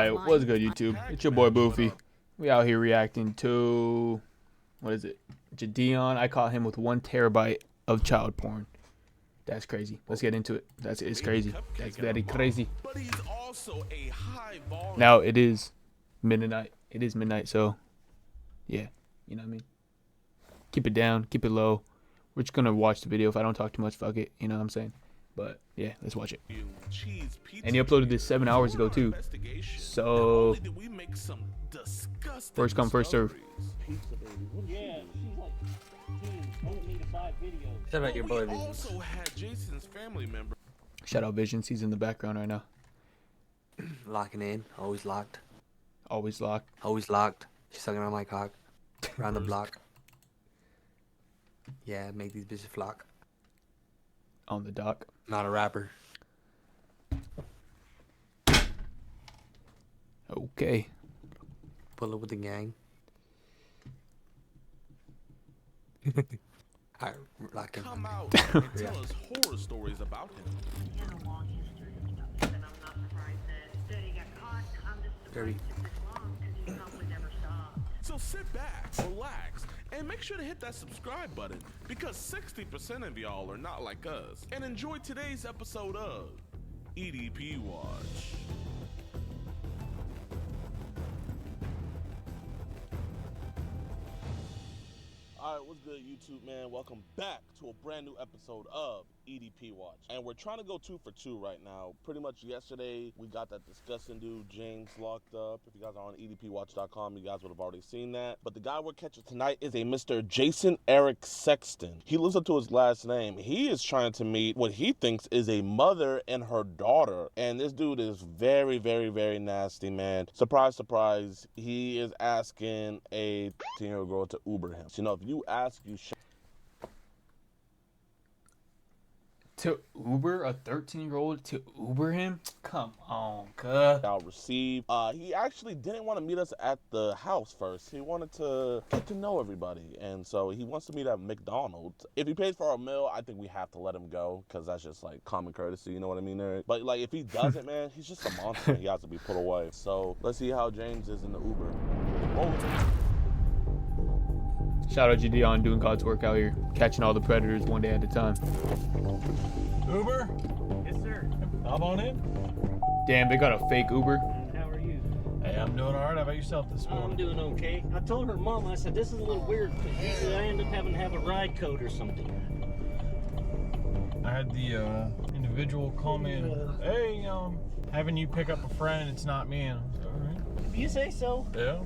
Alright, what's good, YouTube? It's your boy Boofy. We out here reacting to, what is it? Jadeon. I caught him with 1 terabyte of child porn. That's crazy. Let's get into it. It's crazy. That's very crazy. Now it is midnight. It is midnight, so yeah, you know what I mean? Keep it down, keep it low. We're just gonna watch the video. If I don't talk too much, fuck it, you know what I'm saying? But yeah, let's watch it. And he uploaded this 7 hours ago too. So first come, first serve. Shout out your boy Shout out Visions, he's in the background right now. Locking in, always locked. Always locked. Always locked. She's sucking on my cock. Around the block. Yeah, make these bitches flock. On the dock. Not a rapper. Okay. Pull up with the gang. Alright, lock him. Come out and tell us horror stories about him. He had a long history of stuff, and I'm not surprised that he got caught. I'm just Dirty. surprised it took long because he probably never stopped. So sit back, relax, and make sure to hit that subscribe button because 60% of y'all are not like us. And enjoy today's episode of EDP Watch. Alright, what's good, YouTube, man? Welcome back to a brand new episode of EDP Watch. And we're trying to go 2 for 2 right now. Pretty much yesterday, we got that disgusting dude, James, locked up. If you guys are on EDPWatch.com, you guys would have already seen that. But the guy we're catching tonight is a Mr. Jason Eric Sexton. He lives up to his last name. He is trying to meet what he thinks is a mother and her daughter. And this dude is very, very, very nasty, man. Surprise, surprise. He is asking a 10-year-old girl to Uber him. So, you know, if you ask, you should. To Uber a 13-year-old to Uber him? Come on, cuz. I'll receive. He actually didn't want to meet us at the house first. He wanted to get to know everybody, and so he wants to meet at McDonald's. If he pays for our meal, I think we have to let him go because that's just like common courtesy. You know what I mean, Eric? But like, if he doesn't, man, he's just a monster. He has to be put away. So let's see how James is in the Uber. Whoa. Shout out Jadeon doing God's work out here, catching all the predators one day at a time. Uber? Yes, sir. Hop on in. Damn, they got a fake Uber. How are you? Hey, I'm doing all right. How about yourself this I'm morning? doing okay. I told her mom, I said, this is a little weird because usually I end up having to have a ride code or something. I had the individual call me and, hey, having you pick up a friend, it's not me. And I was like, all right. If you say so. Yeah.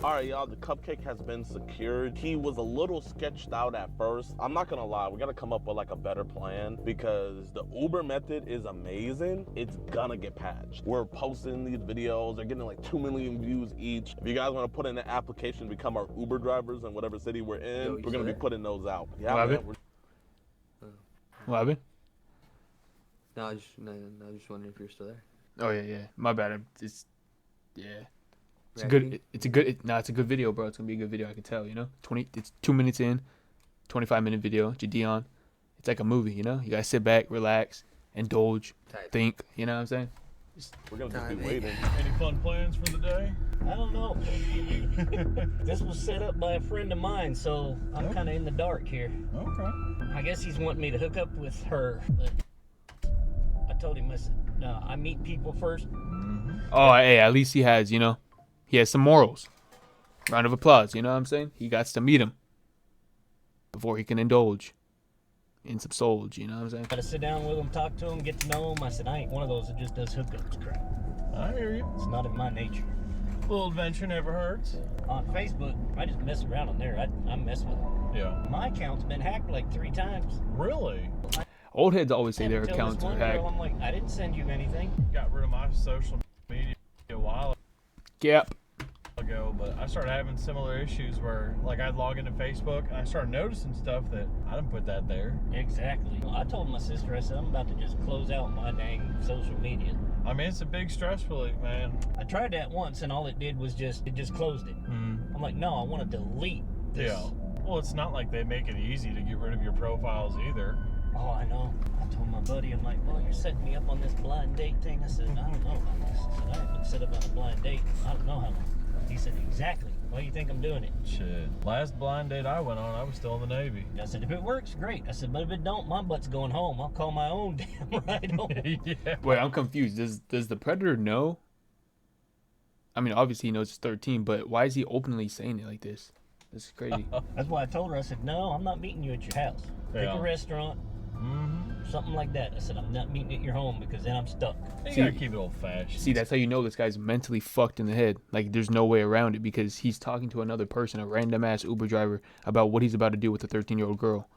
All right, y'all, the cupcake has been secured. He was a little sketched out at first. I'm not gonna lie, we gotta come up with like a better plan because the Uber method is amazing. It's gonna get patched. We're posting these videos. They're getting like 2 million views each. If you guys wanna put in an application to become our Uber drivers in whatever city we're in, we're gonna be putting those out. Yeah, What man, happened? What happened? No, I just wondering if you're still there. Oh yeah. My bad. It's a good video, bro. It's gonna be a good video, I can tell, you know? It's 2 minutes in, 25-minute video, Jadeon. It's like a movie, you know? You gotta sit back, relax, indulge, think, you know what I'm saying? we're gonna just be waiting. Any fun plans for the day? I don't know. This was set up by a friend of mine, so I'm kind of in the dark here. Okay. I guess he's wanting me to hook up with her, but I told him, I said, no, I meet people first. Oh, hey, at least he has, you know? He has some morals. Round of applause, you know what I'm saying? He got to meet him before he can indulge in some solge, you know what I'm saying? Gotta sit down with him, talk to him, get to know him. I said, I ain't one of those that just does hookups crap. I hear you. It's not in my nature. A little adventure never hurts. On Facebook, I just mess around on there. I mess with them. Yeah. My account's been hacked like 3 times. Really? Old heads always say their Until accounts this are one hacked. girl, I'm like, I didn't send you anything. Got rid of my social media a while Yep. ago, but I started having similar issues where, like, I'd log into Facebook and I started noticing stuff that I didn't put that there. Exactly. I told my sister, I said, I'm about to just close out my dang social media. I mean, it's a big stress relief, man. I tried that once, and all it did was just closed it. Mm. I'm like, no, I want to delete this. Yeah. Well, it's not like they make it easy to get rid of your profiles either. Oh, I know. I told my buddy, I'm like, well, you're setting me up on this blind date thing. I said, I don't know about this. I said, I haven't been set up on a blind date. I don't know how long. He said, exactly. Why do you think I'm doing it? Shit. Last blind date I went on, I was still in the Navy. I said, if it works, great. I said, but if it don't, my butt's going home. I'll call my own damn ride home. Yeah. Wait, I'm confused. Does the predator know? I mean, obviously he knows it's 13, but why is he openly saying it like this? This is crazy. That's why I told her, I said, no, I'm not meeting you at your house. Pick Yeah. a restaurant, something like that. I said, I'm not meeting at your home because then I'm stuck. You See- gotta keep it old fashioned. See, that's how you know this guy's mentally fucked in the head. Like, there's no way around it because he's talking to another person, a random ass Uber driver, about what he's about to do with a 13-year-old girl.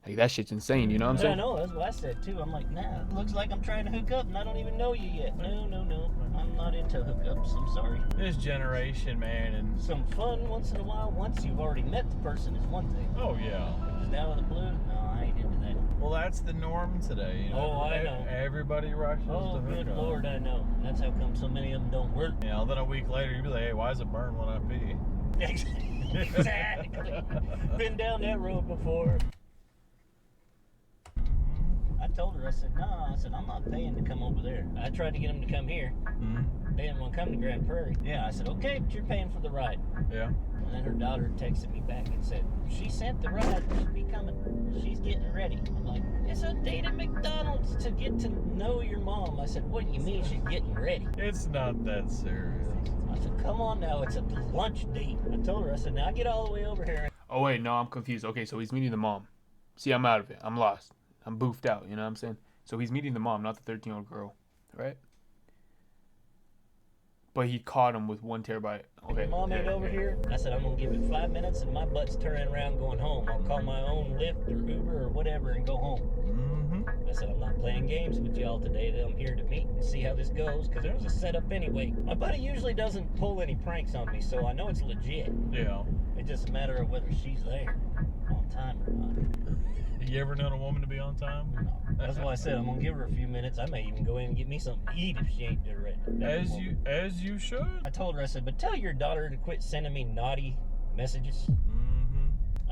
Like, that shit's insane, you know what I'm Yeah, I saying? know, that's what I said too. I'm like, nah, it looks like I'm trying to hook up and I don't even know you yet. No, I'm not into hookups, I'm sorry. This generation, man, and Some fun once in a while, once you've already met the person is one thing. oh yeah. Just out of the blue, no, I ain't into that. Well, that's the norm today. You know? Oh, I know. Everybody rushes Oh, to good hook up. Lord, I know. That's how come so many of them don't work. You know, then a week later you'd be like, hey, why does it burn when I pee? Exactly. Been down that road before. I told her, I said, no, I said, I'm not paying to come over there. I tried to get them to come here. They didn't want to come to Grand Prairie. Yeah, I said, okay, but you're paying for the ride. Yeah. And then her daughter texted me back and said, she sent the ride, she'll be coming. She's getting ready. I'm like, it's a date at McDonald's to get to know your mom. I said, what do you mean she's getting ready? It's not that serious. I said, come on now, it's a lunch date. I told her, I said, now I get all the way over here. Oh, wait, no, I'm confused. Okay, so he's meeting the mom. See, I'm out of it. I'm lost. I'm boofed out, you know what I'm saying? So he's meeting the mom, not the 13-year-old girl, right? But he caught him with 1 terabyte. Okay. Mom ain't over here. I said, I'm going to give it 5 minutes and my butt's turning around going home. I'll call my own Lyft or Uber or whatever and go home. I said, I'm not playing games with y'all today. I'm here to meet and see how this goes because it was a setup anyway. My buddy usually doesn't pull any pranks on me, so I know it's legit. Yeah. It's just a matter of whether she's there on time or not. You ever known a woman to be on time? No. That's why I said I'm gonna give her a few minutes. I may even go in and get me something to eat if she ain't there ready. As you should. I told her, I said, but tell your daughter to quit sending me naughty messages.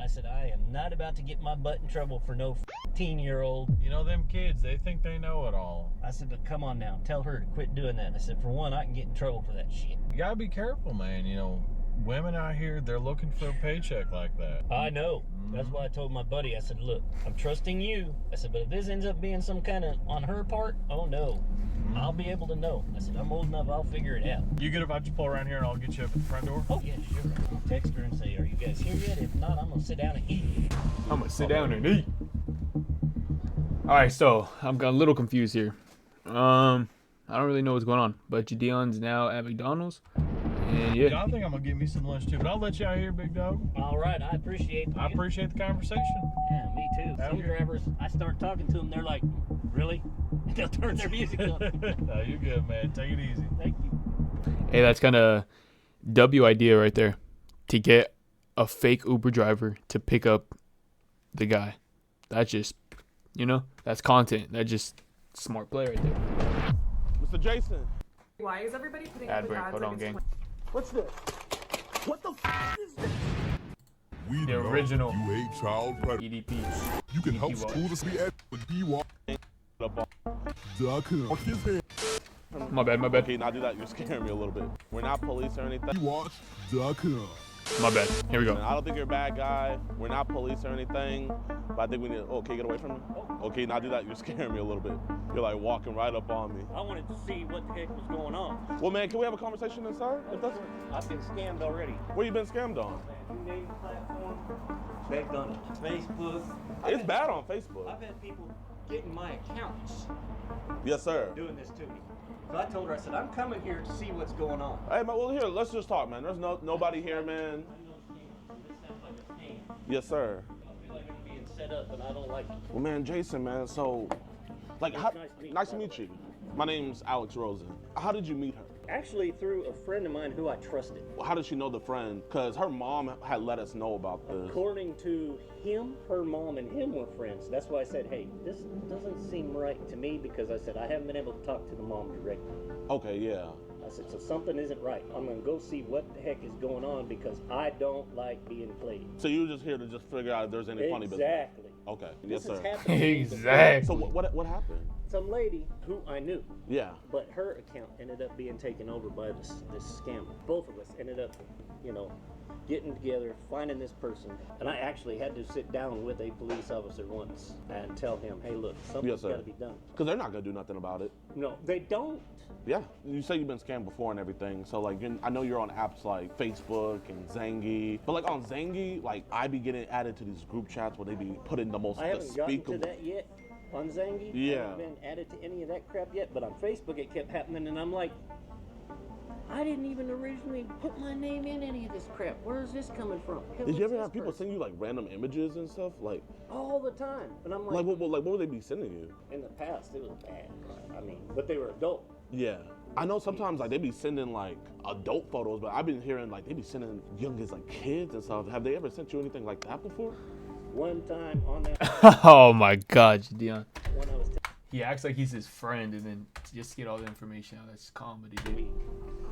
I said, I am not about to get my butt in trouble for no 15-year-old. You know them kids, they think they know it all. I said, but come on now, tell her to quit doing that. I said, for one, I can get in trouble for that shit. You gotta be careful, man. You know, women out here, they're looking for a paycheck like that. I know. That's why I told my buddy, I said, look, I'm trusting you. I said, but if this ends up being some kind of on her part, oh no. I'll be able to know. I said, I'm old enough, I'll figure it out. You good if I just pull around here and I'll get you up at the front door? Oh, yeah, sure. I'll text her and say, are you guys here yet? If not, I'm going to sit down and eat. I'm gonna sit down and eat. All right, so I'm got a little confused here. I don't really know what's going on, but Gideon's now at McDonald's, and Yeah, I think I'm gonna get me some lunch too, but I'll let you out here, big dog. All right, I appreciate I appreciate the conversation. Yeah, me too. Have Some you- drivers, I start talking to them, they're like, really? They'll turn their music up. No, you're good, man. Take it easy. Thank you. hey, that's kind of W idea right there, to get a fake Uber driver to pick up the guy. That's just, you know, that's content. That's just smart play right there. Mr. Jason. Why is everybody putting Ad up with break, ads hold like on, it's gang. What's this? What the is this? We The know original. you hate child predators. EDP. You can help EDP school to be at PWatch.com. Watch his hand. My bad, my bad, Okay, now do that. You're scaring me a little bit. We're not police or anything. PWatch.com. my bad. Here we go. And I don't think you're a bad guy. We're not police or anything. But I think we need. Oh, okay, get away from me. Okay, now do that. You're scaring me a little bit. You're like walking right up on me. I wanted to see what the heck was going on. Well, man, can we have a conversation inside? If that's I've been scammed already. where you been scammed on? You name the platform, begged on Facebook. It's bad on Facebook. I've had people getting my accounts Yes, sir. doing this to me. So I told her, I said, I'm coming here to see what's going on. Hey, man. Well, here, let's just talk, man. There's nobody here, man. This sounds like a scam. Yes, sir. I feel like I'm being set up and I don't like it. Well, man, Jason, man. So, like, It's how, nice to meet you, nice to by the meet you. My name's Alex Rosen. How did you meet her? Actually, through a friend of mine who I trusted. How did she know the friend? Because her mom had let us know about this. According to him, her mom and him were friends. That's why I said, hey, this doesn't seem right to me because I said, I haven't been able to talk to the mom directly. Okay, yeah. I said, so something isn't right. I'm going to go see what the heck is going on because I don't like being played. So you were just here to just figure out if there's any funny business. Exactly. Okay. Yes, This has sir. happened to me before. Exactly. So what happened? Some lady who I knew, Yeah. but her account ended up being taken over by this scammer. Both of us ended up, getting together, finding this person, and I actually had to sit down with a police officer once and tell him, hey, look, something's got to be done. Because they're not gonna do nothing about it. No, they don't. Yeah, you say you've been scammed before and everything, so like I know you're on apps like Facebook and Zangy, but like on Zangy, like I be getting added to these group chats where they be putting the most I haven't gotten despicable. to that yet on Zangy. I Yeah. haven't been added to any of that crap yet, but on Facebook it kept happening, and I'm like, I didn't even originally put my name in any of this crap. Where is this coming from? Did you ever have people send you like random images and stuff, like all the time? And I'm like, what would they be sending you? in the past it was bad. I mean, but they were adult. Yeah. I know sometimes like they be sending like adult photos, but I've been hearing like they be sending young as like kids and stuff. Have they ever sent you anything like that before? One time on that, Oh my God, Dion. when I was He acts like he's his friend, and then just get all the information out. That's comedy, dude. we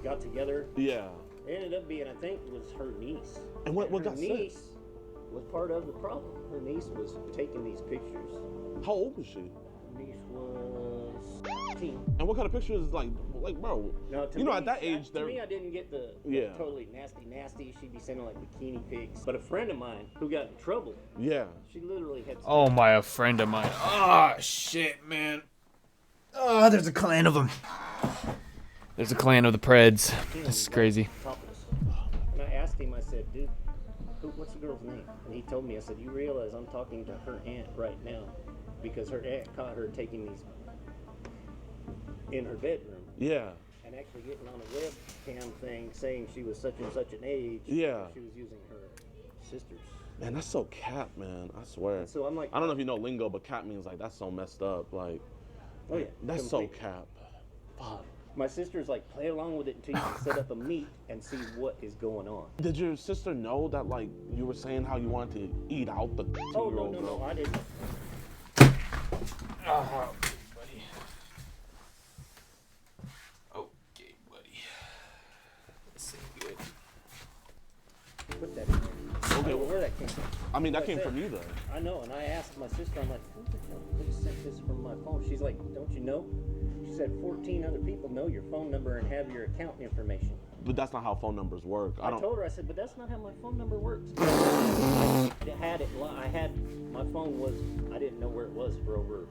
got together. Yeah. It ended up being, I think, it was her niece. And what her got sent? niece was part of the problem. Her niece was taking these pictures. How old was she? Her niece was 15. And what kind of pictures like bro? Now, to You know, me, at that age, to they're me, I didn't get the Yeah. totally nasty. She'd be sending like bikini pics. But a friend of mine who got in trouble, yeah. she literally had. Oh my, a friend of mine. Oh shit, man. Oh, there's a clan of them. There's a clan of the Preds. This is crazy. Topless. And I asked him, I said, dude, what's the girl's name? And he told me, I said, you realize I'm talking to her aunt right now because her aunt caught her taking these in her bedroom Yeah. and actually getting on a webcam thing saying she was such and such an age. Yeah. She was using her sister's. Man, that's so cap, man. I swear. And so I'm like, I don't know if you know lingo, but cap means like that's so messed up. Like, oh yeah, that's completely. so cap. Fuck. My sister's like, play along with it until you can set up a meet and see what is going on. Did your sister know that like you were saying how you wanted to eat out the 2-year-old Oh no, girl? I didn't. Buddy. Okay, buddy. This ain't good. Put that in there. I don't know where that came from. I mean, that Like came I from said, you though. I know, and I asked my sister, I'm like, who the hell sent this from my phone? She's like, don't you know? She said 14 other people know your phone number and have your account information. But that's not how phone numbers work. I told her, I said, but that's not how my phone number works. I had my phone was, I didn't know where it was for over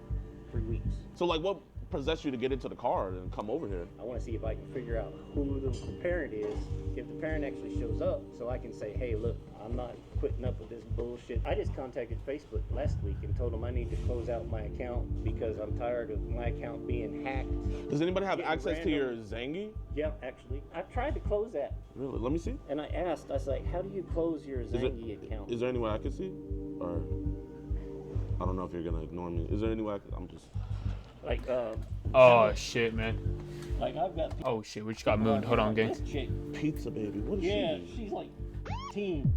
3 weeks. So like, what possessed you to get into the car and come over here? I want to see if I can figure out who the parent is, if the parent actually shows up, so I can say, hey, look, I'm not putting up with this bullshit. I just contacted Facebook last week and told them I need to close out my account because I'm tired of my account being hacked. Does anybody have Getting access to your random- Zangy? Yeah, actually. I tried to close that, Really? Let me see. and I asked, I was like, how do you close your Zangy account? Is there any way I can see? Or I don't know if you're gonna ignore me. Is there any way I'm just? Like, Oh shit, man. like I've got Oh shit, we just got mooned. Hold on, gang. This chick, Pizza baby. What is yeah, she? she's like 15.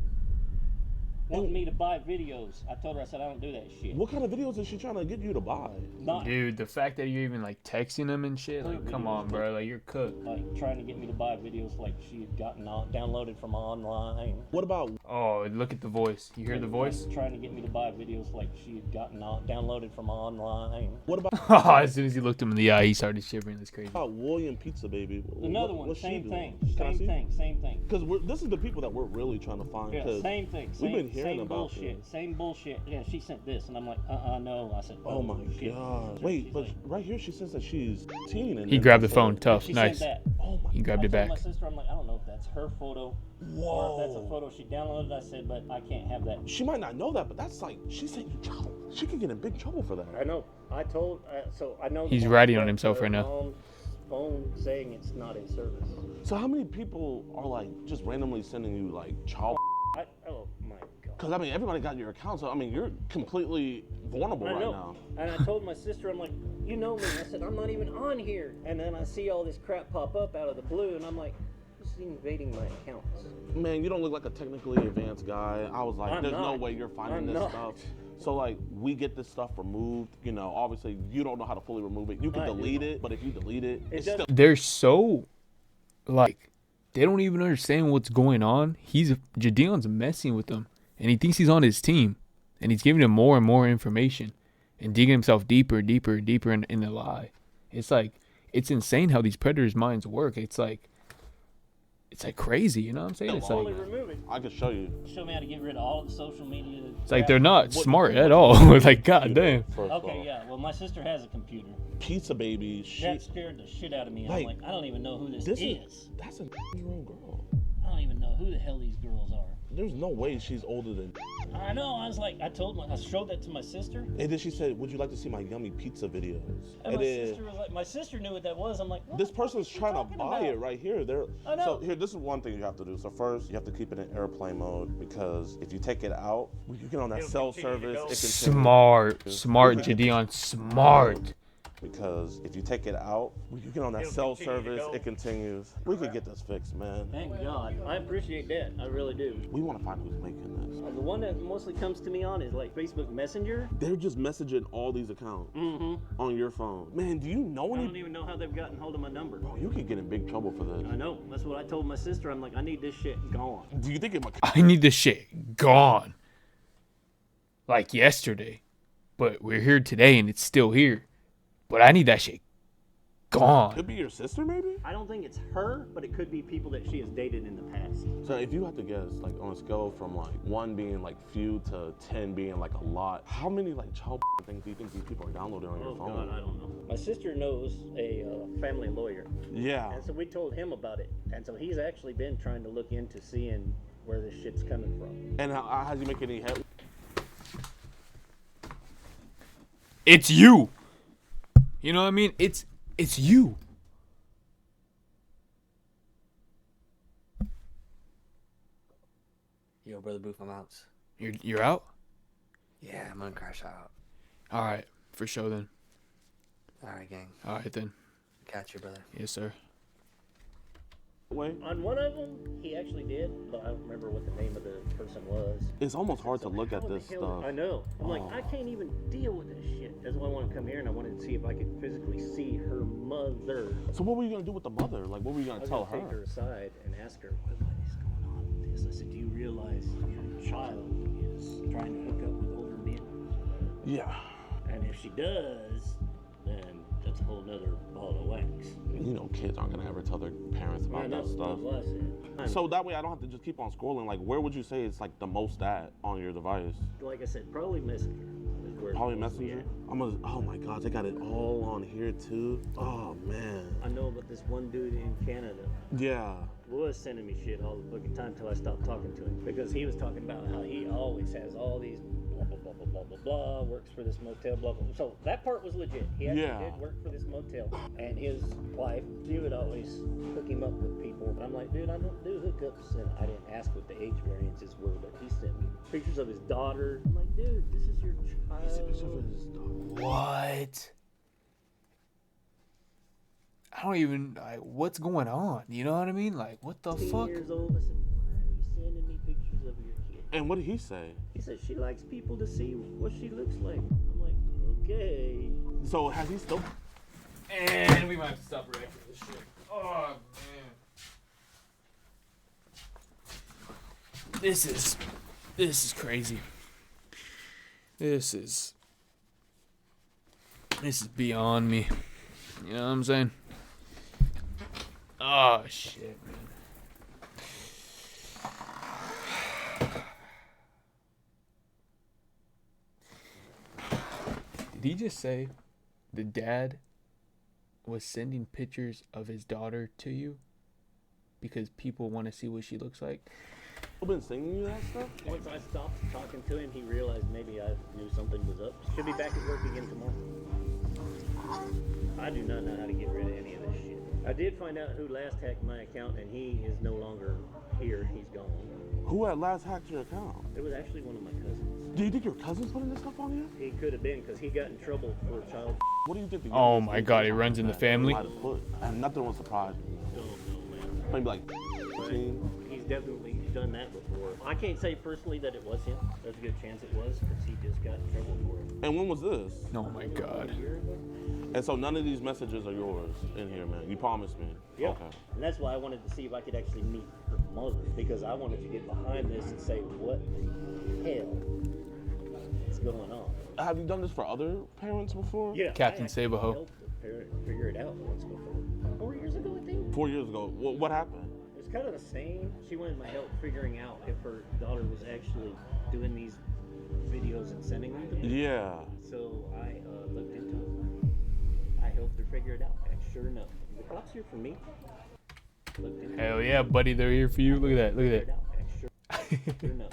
Wanting me to buy videos. I told her, I said, I don't do that shit. What kind of videos is she trying to get you to buy? Not Dude, the fact that you're even like texting them and shit, like, come on, bro. Like, you're cooked. like trying to get me to buy videos like she had gotten downloaded from online. What about? Oh, look at the voice. You hear the voice? Trying to get me to buy videos like she had gotten downloaded from online. What about? As soon as he looked him in the eye, he started shivering. That's crazy. William Pizza baby. Another one, What's she same doing? thing, Can I see? same thing. Because this is the people that we're really trying to find. Yeah, 'Cause same thing. we've been hearing same about bullshit. this. Same bullshit. Yeah, she sent this, and I'm like, no. I said, Oh my shit. god. She's Wait, but like, right here she says that she's teen. And He then grabbed the so- phone. Tough. she Nice. sent that. Oh my. He grabbed it I told back. my sister, I'm like, I don't know if that's her photo or if that's a photo she downloaded. I said, but I can't have that. She might not know that, but that's like she's saying you child. She could get in big trouble for that. I know. I told. So I know. He's the ratting on but himself her right now. mom's phone saying it's not in service. So how many people are like just randomly sending you like child? Oh my god. Because I mean everybody got your account, so I mean you're completely vulnerable I right know. now. And I told my sister, I'm like, you know me. I said, I'm not even on here. And then I see all this crap pop up out of the blue, and I'm like, this is invading my accounts. Man, you don't look like a technically advanced guy. I was like, I'm there's no not. way you're finding I'm this not. stuff. So like we get this stuff removed, you know, obviously you don't know how to fully remove it. You can I do. delete it, but if you delete it, it's does- still They're so, like, they don't even understand what's going on. Jadion's messing with them, and he thinks he's on his team. And he's giving him more and more information and digging himself deeper, deeper, deeper in the lie. It's like, it's insane how these predators' minds work. It's like crazy, you know what I'm saying? It's like, Remove it. I can show you. Show me how to get rid of all the social media. it's like they're not What- smart at all. Like, goddamn. First of Okay, all. yeah. Well, my sister has a computer. Pizza baby. That scared the shit out of me. Like, I'm like, I don't even know who this This is. is that's a year old girl. I don't even know who the hell these girls are. There's no way she's older than. I know. I was like, I showed that to my sister. And then she said, "Would you like to see my yummy pizza videos?" And my then sister was like, my sister knew what that was. I'm like, what this the fuck person's is she trying to talking buy about? it right here. I know. So here, this is one thing you have to do. So first, you have to keep it in airplane mode because if you take it out, you get on that It'll cell continue to service. go. It continues. Smart, Gideon. Smart. Because if you take it out, you get on that It'll cell continue to service. go. It continues. We could get this fixed, man. Thank God. I appreciate that. I really do. We want to find who's making this. The one that mostly comes to me on is like Facebook Messenger. They're just messaging all these accounts on your phone. Man, do you know I any? don't even know how they've gotten hold of my number. Bro, you could get in big trouble for this. I know. That's what I told my sister. I'm like, I need this shit gone. Do you think it might? I need this shit gone. Like yesterday. But we're here today and it's still here. But I need that shit gone. Could be your sister, maybe. I don't think it's her, but it could be people that she has dated in the past. So if you had to guess, like on a scale from like 1 being like few to 10 being like a lot, how many like child things do you think these people are downloading on your Oh phone? God, I don't know. My sister knows a family lawyer, Yeah. and so we told him about it, and so he's actually been trying to look into seeing where this shit's coming from. And how do you make any head? It's you. You know what I mean? It's you. Yo, brother Boof, I'm out. You're out? Yeah, I'm gonna crash out. All right, for sure then. All right, gang. All right then. Catch you, brother. Yes, sir. Way? On one of them, he actually did, but I don't remember what the name of the person was. It's almost hard to look How at in the this hell- stuff. I know. I'm like, Oh. I can't even deal with this shit. That's why I want to come here, and I wanted to see if I could physically see her mother. So what were you gonna do with the mother? Like, what were you I gonna was tell gonna take her? her aside and ask her, what is going on with this? I said, do you realize your child is trying to hook up with older men? Yeah. And if she does, then that's a whole nother ball of wax. You know, kids aren't gonna ever tell their parents I about know, that stuff. that's what I said. So that way I don't have to just keep on scrolling. Like, where would you say it's like the most at on your device? Like I said, probably Messenger. Is where it's Probably supposed to be Messenger. at. I'm gonna. Oh my God, they got it all on here too. Oh man. I know about this one dude in Canada Yeah. was sending me shit all the fucking time till I stopped talking to him because he was talking about how he always has all these blah blah blah blah blah blah blah, works for this motel, blah blah. So that part was legit. He actually Yeah. did work for this motel, and his wife, she would always hook him up with people. And I'm like, dude, I don't do hookups, and I didn't ask what the age variances were, but he sent me pictures of his daughter. I'm like, dude, this is your child. What? I don't even like what's going on. You know what I mean? Like, what the 10 fuck? years old. I said, why are you sending me pictures of your kid? And what did he say? He said she likes people to see what she looks like. I'm like, okay. So has he still? And we might have to stop reacting to this shit. Oh man. This is crazy. This is beyond me. You know what I'm saying? Oh shit, man. Did he just say the dad was sending pictures of his daughter to you because people want to see what she looks like? I've been singing you that stuff. Once I stopped talking to him, he realized maybe I knew something was up. Should be back at work again tomorrow. I do not know how to get rid of any of this shit. I did find out who last hacked my account, and he is no longer here. He's gone. Who at last hacked your account? It was actually one of my cousins. Do you think your cousin's putting this stuff on you? He could have been, because he got in trouble for child. What do you think? Oh youngest my thing God, is it runs in the that family? might have put? And nothing will surprise me. Don't know, man. Maybe like 15. He's definitely done that before. I can't say personally that it was him. There's a good chance it was, because he just got in trouble for it. And when was this? Oh my God. A year ago? And so none of these messages are yours in here, man. You promised me. Yep. Okay. And that's why I wanted to see if I could actually meet her mother, because I wanted to get behind this and say, what the hell what's going on. Have you done this for other parents before? Yeah, Captain I actually Save-A-Ho. helped a parent figure it out once before. 4 years ago, I think. 4 years ago. What happened? It was kind of the same. She wanted my help figuring out if her daughter was actually doing these videos and sending them to me. Yeah. So I looked into it. I helped her figure it out. And sure enough, the cops here for me. Looked into Hell it. yeah, buddy, they're here for you. Look at that. Look at Figured it out. And sure enough,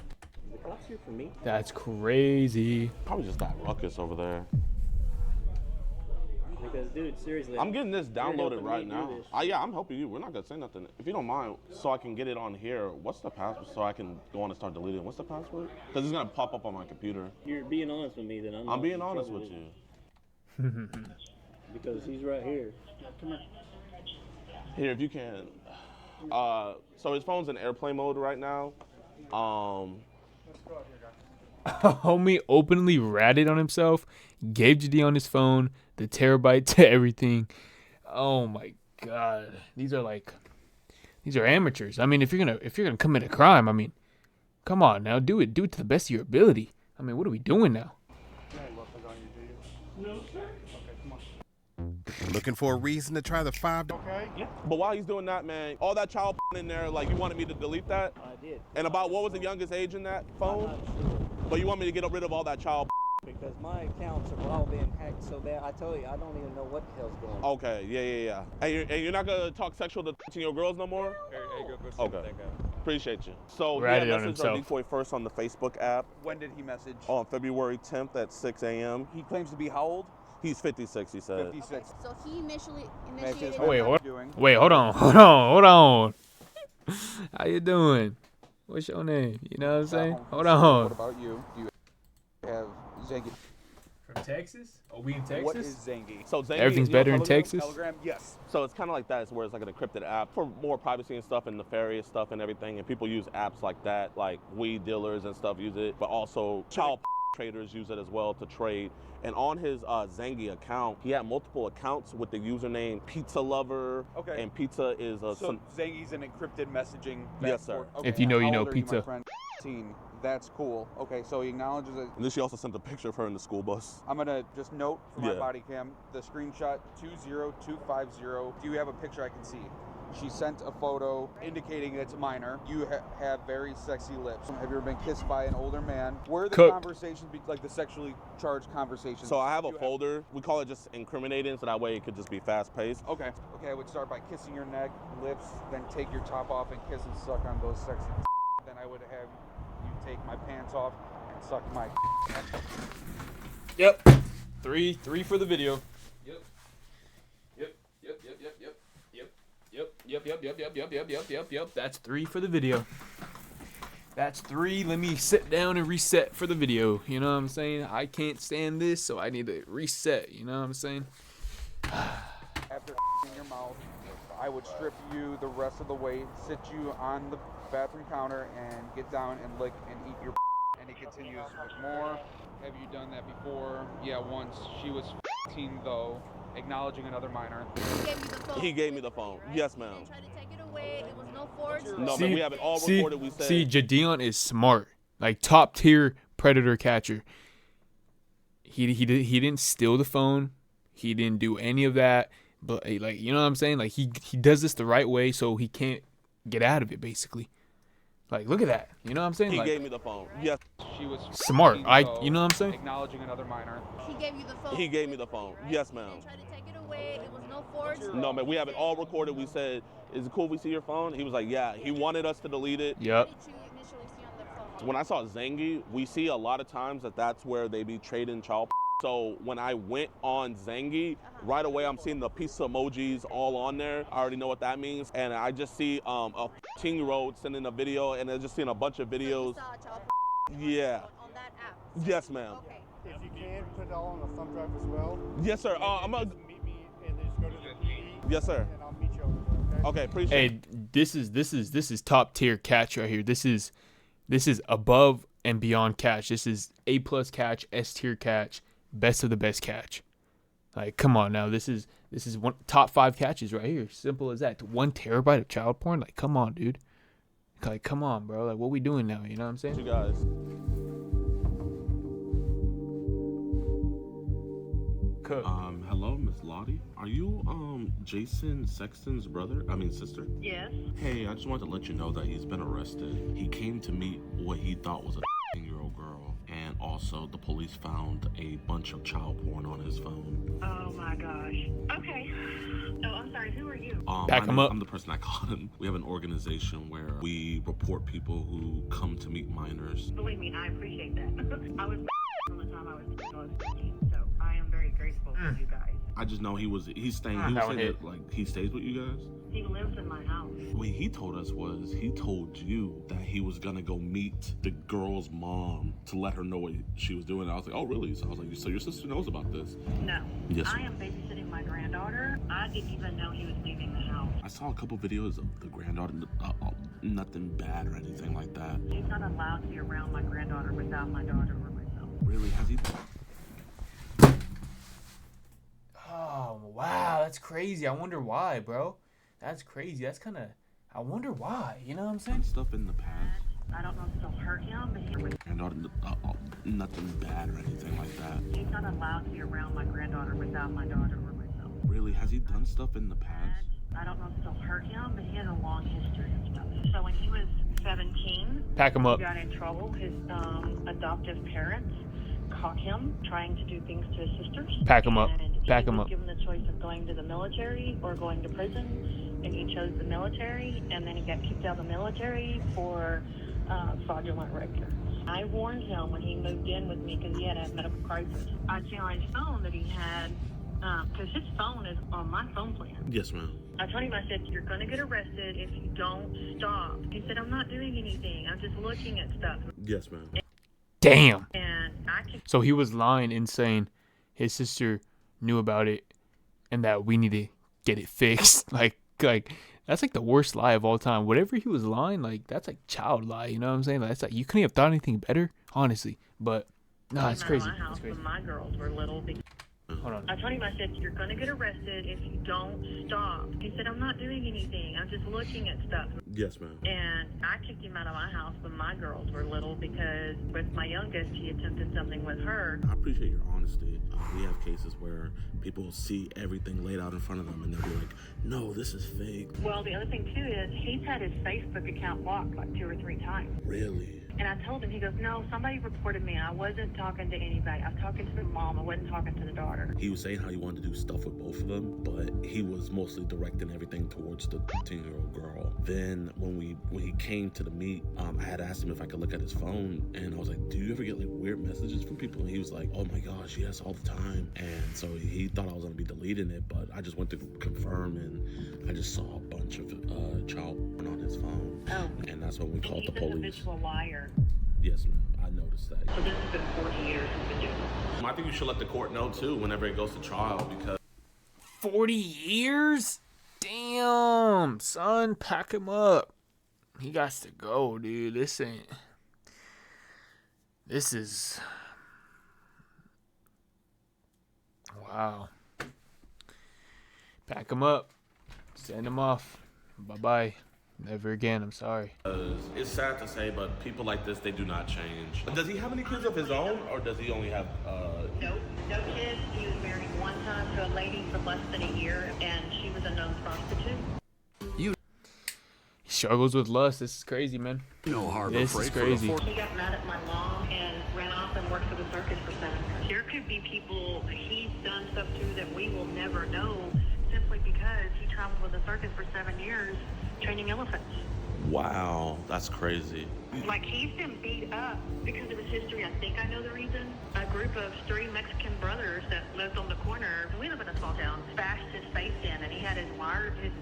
the cops here for me. that. That's crazy. Probably just that ruckus over there. Because, dude, seriously. I'm getting this you're downloaded helping me right do now. this. Yeah, I'm helping you. We're not gonna say nothing. If you don't mind, so I can get it on here. What's the password so I can go on and start deleting? What's the password? Because it's gonna pop up on my computer. You're being honest with me, then I'm I'm being in honest trouble with you. Because he's right here. Here, if you can. So his phone's in airplane mode right now. Homie openly ratted on himself, gave GD on his phone, the terabyte to everything. Oh my god. These are amateurs. I mean, if you're gonna commit a crime, I mean, come on now, do it to the best of your ability. I mean, what are we doing now? Looking for a reason to try the $5? Yeah. But while he's doing that, man, all that child in there, like you wanted me to delete that? I did. And about what was the youngest age in that phone? I'm not sure. But you want me to get rid of all that child? Because my accounts have all been hacked so bad, I tell you, I don't even know what the hell's going on. Okay, yeah. And you're not gonna talk sexual to 13-year-old girls no more? Go Okay. Appreciate you. So Ratted yeah, on messaged our himself. decoy first on the Facebook app When did he message? on February 10th at 6 a.m. He claims to be how old? He's 56, he said. 56. So he initiated. Oh, wait, What Wait, hold on. How you doing? What's your name? You know what I'm saying? Hold What on. about you? Do you have Zangy? From Texas? Are we in Texas? What is Zangy? So Zangy, Everything's you know better in Telegram? Texas? Telegram? Yes. So it's kind of like that. It's where it's like an encrypted app for more privacy and stuff and nefarious stuff and everything. And people use apps like that, like weed dealers and stuff use it, but also child traders use it as well to trade. And on his Zangy account, he had multiple accounts with the username Pizza Lover. Okay. And pizza is a So Zangy's an encrypted messaging. Yes, sir. Okay. If you know, you How know old are you, pizza. my friend? 18. That's cool. Okay, so he acknowledges it. And then she also sent a picture of her in the school bus. I'm gonna just note for my Yeah. body cam the screenshot 20250. Do you have a picture I can see? She sent a photo indicating it's a minor. You have very sexy lips. Have you ever been kissed by an older man? Where are the Cooked. conversations, like the sexually charged conversations? So I have a You folder. We call it just incriminating, so that way it could just be fast paced. Okay. Okay, I would start by kissing your neck, lips, then take your top off and kiss and suck on those sexy. Then I would have you take my pants off and suck my. Yep. Three for the video. Yep. That's 3 for the video. That's 3. Let me sit down and reset for the video. You know what I'm saying? I can't stand this, so I need to reset. You know what I'm saying? After in your mouth, I would strip you the rest of the way, sit you on the bathroom counter, and get down and lick and eat your. And he continues with more. Have you done that before? Yeah, once. She was 15 though, acknowledging another minor. He gave me the phone. Yes, ma'am. Tried to take it away. It was no forge. No, man, we have it all recorded. We said. See, Jadeon is smart. Like, top tier predator catcher. He didn't steal the phone. He didn't do any of that. But, like, you know what I'm saying? Like, he does this the right way so he can't get out of it, basically. Like, look at that. You know what I'm saying? He Like, gave me the phone. Yes. She was smart. 15 though, You know what I'm saying? Acknowledging another minor. He gave you the phone. He gave me the phone. Yes, ma'am. Tried to take it away. It was no forge. No, man, we have it all recorded. We said, is it cool if we see your phone? He was like, yeah. He wanted us to delete it. Yep. What did you initially see on the phone? When I saw Zangy, we see a lot of times that's where they be trading child. So when I went on Zangy, right away I'm seeing the pizza emojis all on there. I already know what that means. And I just see a 15-year-old sending a video, and I just seeing a bunch of videos. So you saw child Yeah. on that app. Yes, ma'am. Okay. If you can, put it all on a thumb drive as well. Yes, sir. I'm gonna. Meet me and then just go to the PD. Yes, sir. And I'll meet you over there. Okay, appreciate it. Hey, this is top tier catch right here. This is above and beyond catch. This is A+ catch, S tier catch, best of the best catch. Like, come on now. This is one top 5 catches right here. Simple as that. 1 terabyte of child porn. Like, come on, dude. Like, come on, bro. Like, what we doing now? You know what I'm saying? You guys. cook. Hello, Miss Lottie. Are you, Jason Sexton's sister? Yes. Hey, I just wanted to let you know that he's been arrested. He came to meet what he thought was a 15-year-old girl. And also, the police found a bunch of child porn on his phone. Oh my gosh. Okay. Oh, I'm sorry. Who are you? Pack him up. I'm the person that caught him. We have an organization where we report people who come to meet minors. Believe me, I appreciate that. I was from the time I was 15, so I am very grateful for you guys. I just know he was saying that, like, he stays with you guys? He lives in my house. What he told us was he told you that he was gonna go meet the girl's mom to let her know what she was doing. I was like, oh really? So I was like, so your sister knows about this? No. Yes. I am babysitting my granddaughter. I didn't even know he was leaving the house. I saw a couple videos of the granddaughter, nothing bad or anything like that. He's not allowed to be around my granddaughter without my daughter or myself. Really? Has he? Oh, wow, that's crazy. I wonder why, bro. That's crazy. That's kind of, I wonder why, you know what I'm saying? Stuff in the past. I don't know if it'll hurt him, but Granddaughter, nothing bad or anything like that. he's not allowed to be around my granddaughter without my daughter or myself. Really? Has he done stuff in the past? I don't know if it'll hurt him, but he has a long history of stuff. So when he was 17, Pack him up. he got in trouble. His adoptive parents caught him trying to do things to his sisters. Pack him up. Pack him He was up. given the choice of going to the military or going to prison, and he chose the military, and then he got kicked out of the military for fraudulent records. I warned him when he moved in with me because he had a medical crisis. I seen on his phone that he had, because his phone is on my phone plan. Yes, ma'am. I told him, I said, you're going to get arrested if you don't stop. He said, I'm not doing anything. I'm just looking at stuff. Yes, ma'am. Damn. And So he was lying and saying his sister knew about it and that we need to get it fixed. Like that's like the worst lie of all time. Whatever he was lying, like that's like child lie. You know what I'm saying? Like, that's like you couldn't have thought anything better, honestly. But nah, it's crazy. My house It's crazy. when my girls were little. Hold on. I told him, I said, you're going to get arrested if you don't stop. He said, I'm not doing anything. I'm just looking at stuff. Yes, ma'am. And I kicked him out of my house when my girls were little because with my youngest, he attempted something with her. I appreciate your honesty. We have cases where people see everything laid out in front of them and they'll be like, no, this is fake. Well, the other thing, too, is he's had his Facebook account blocked like 2 or 3 times. Really? And I told him, he goes, no, somebody reported me. I wasn't talking to anybody. I was talking to the mom. I wasn't talking to the daughter. He was saying how he wanted to do stuff with both of them, but he was mostly directing everything towards the 15-year-old girl. Then when he came to the meet, I had asked him if I could look at his phone, and I was like, do you ever get like weird messages from people? And he was like, oh my gosh, yes, all the time. And so he thought I was gonna be deleting it, but I just went to confirm, and I just saw a bunch of child porn on his phone. Oh. And that's when we called the He's an police. habitual liar. Yes, ma'am. I noticed that. So this has been 40 years he's been doing this. I think you should let the court know too whenever it goes to trial, because 40 years? Damn, son, pack him up. He got to go, dude. This is wow. Pack him up. Send him off. Bye-bye. Never again. I'm sorry. It's sad to say, but people like this, they do not change. Does he have any kids of his own, or does he only have Nope, no kids. He was married one time to a lady for less than a year, and she was a known prostitute. He struggles with lust. This is crazy, man. No harbor This is crazy. He got mad at my mom and ran off and worked for the circus for 7 years. There could be people he's done stuff to that we will never know simply because he traveled with the circus for 7 years training elephants. Wow, that's crazy. Like, he's been beat up because of his history. I think I know the reason. A group of 3 Mexican brothers that lived on the corner, we live in a small town, bashed his face in, and he had his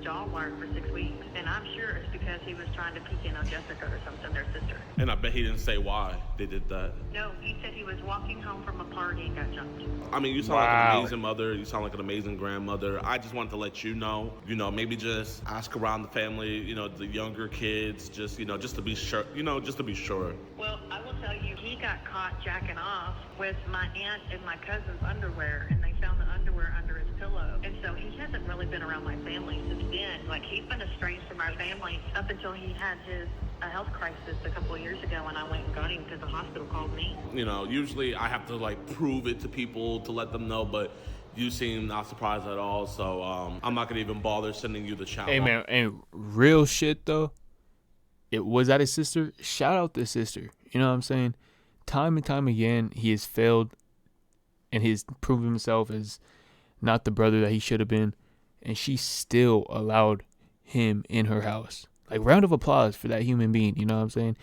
jaw wired for 6 weeks. And I'm sure it's because he was trying to peek in on Jessica or something, their sister. And I bet he didn't say why they did that. No, he said he was walking home from a party and got jumped. I mean, you sound like an amazing mother. You sound like an amazing grandmother. I just wanted to let you know, maybe just ask around the family, the younger kids, just to be sure, just to be sure. Well, I will tell you, he got caught jacking off with my aunt and my cousin's underwear, and they found the underwear under his pillow. And so he hasn't really been around my family since then. Like, he's been estranged from our family up until he had his health crisis a couple of years ago, and I went and got him because the hospital called me. Usually I have to prove it to people to let them know, but You seem not surprised at all, so I'm not gonna even bother sending you the chat. Hey man, and real shit though, was that his sister? Shout out the sister. You know what I'm saying? Time and time again, he has failed, and he's proven himself as not the brother that he should have been, and she still allowed him in her house. Like, round of applause for that human being. You know what I'm saying?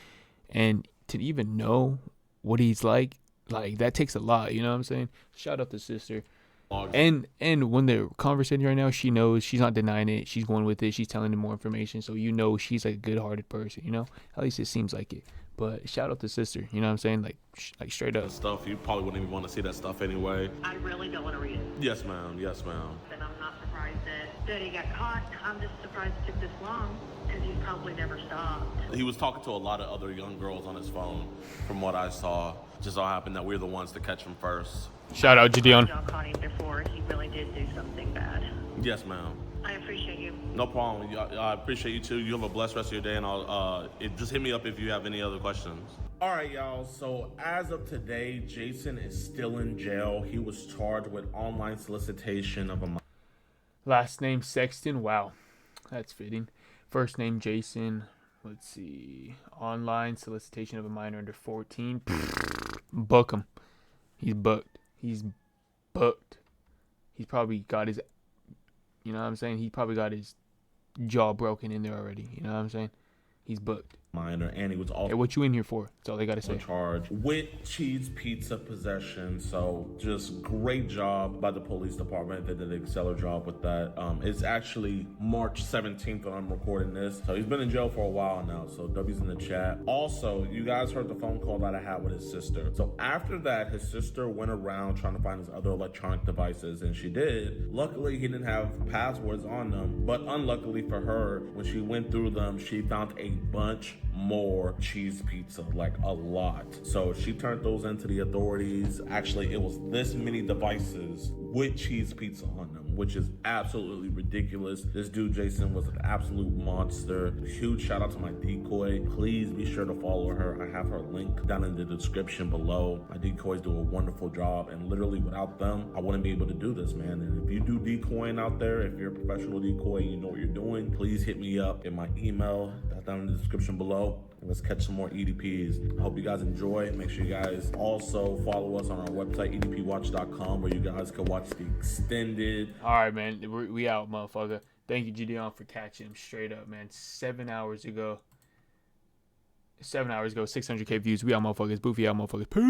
And to even know what he's like that takes a lot. You know what I'm saying? Shout out the sister. And when they're conversating right now, she knows, she's not denying it. She's going with it. She's telling him more information. So you know she's like a good-hearted person, you know? At least it seems like it. But shout out to sister, you know what I'm saying? Like straight up. Stuff, you probably wouldn't even want to see that stuff anyway. I really don't want to read it. Yes, ma'am. Yes, ma'am. And I'm not surprised that he got caught. I'm just surprised it took this long because he's probably never stopped. He was talking to a lot of other young girls on his phone, from what I saw. Just so happened that we're the ones to catch him first. Shout out, Gideon. Y'all caught him before. He really did do something bad. Yes, ma'am. I appreciate you. No problem. I appreciate you too. You have a blessed rest of your day, and I'll just hit me up if you have any other questions. All right, y'all. So as of today, Jason is still in jail. He was charged with online solicitation of a minor. Last name Sexton. Wow, that's fitting. First name Jason. Let's see. Online solicitation of a minor under 14. Book him. He's booked. He's booked. He's probably got his, you know what I'm saying? He probably got his jaw broken in there already. You know what I'm saying? He's booked. Minor, and he was also hey, what you in here for? That's all they gotta say. Charged with cheese pizza possession. So just great job by the police department. They did an stellar job with that. It's actually March 17th when I'm recording this. So he's been in jail for a while now. So W's in the chat. Also, you guys heard the phone call that I had with his sister. So after that, his sister went around trying to find his other electronic devices, and she did. Luckily, he didn't have passwords on them, but unluckily for her, when she went through them, she found a bunch more cheese pizza, like a lot. So she turned those into the authorities. Actually, it was this many devices with cheese pizza on them, which is absolutely ridiculous. This dude Jason was an absolute monster. Huge shout out to my decoy. Please be sure to follow her. I have her link down in the description below. My decoys do a wonderful job, and literally without them, I wouldn't be able to do this, man. And if you do decoying out there, if you're a professional decoy and you know what you're doing, please hit me up in my email that's down in the description below. Let's catch some more EDPs. I hope you guys enjoy. Make sure you guys also follow us on our website, edpwatch.com, where you guys can watch the extended. All right, man. We out, motherfucker. Thank you, Gideon, for catching him straight up, man. 7 hours ago, 600K views. We out, motherfuckers. Boofy out, motherfuckers. Peace.